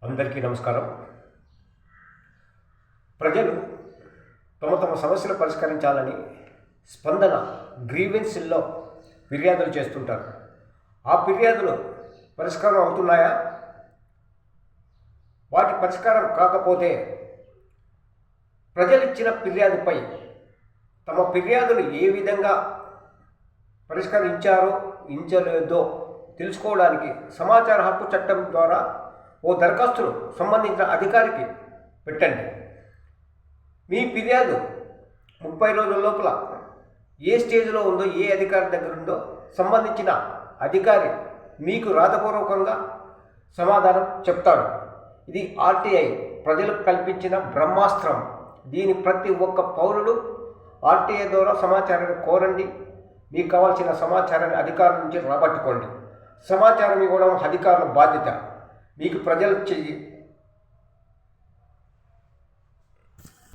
అందరికీ నమస్కారం. ప్రజలు తమ తమ సమస్యలు పరిష్కరించాలని స్పందన గ్రీవెన్స్లో ఫిర్యాదులు చేస్తుంటారు. ఆ ఫిర్యాదులు పరిష్కారం అవుతున్నాయా? వాటి పరిష్కారం కాకపోతే ప్రజలు ఇచ్చిన ఫిర్యాదుపై తమ ఫిర్యాదులు ఏ విధంగా పరిష్కరించారో ఇంచలేదో తెలుసుకోవడానికి సమాచార హక్కు చట్టం ద్వారా ఓ దరఖాస్తును సంబంధించిన అధికారికి పెట్టండి. మీ ఫిర్యాదు 30 రోజుల లోపల ఏ స్టేజ్లో ఉందో, ఏ అధికారి దగ్గర ఉందో సంబంధించిన అధికారి మీకు రాతపూర్వకంగా సమాధానం చెప్తాడు. ఇది ఆర్టీఐ ప్రజలకు కల్పించిన బ్రహ్మాస్త్రం. దీని ప్రతి ఒక్క పౌరుడు ఆర్టీఐ ద్వారా సమాచారాన్ని కోరండి. మీకు కావాల్సిన సమాచారాన్ని అధికారుల నుంచి రాబట్టుకోండి. సమాచారం ఇవ్వడం అధికారుల బాధ్యత. మీకు ప్రజలు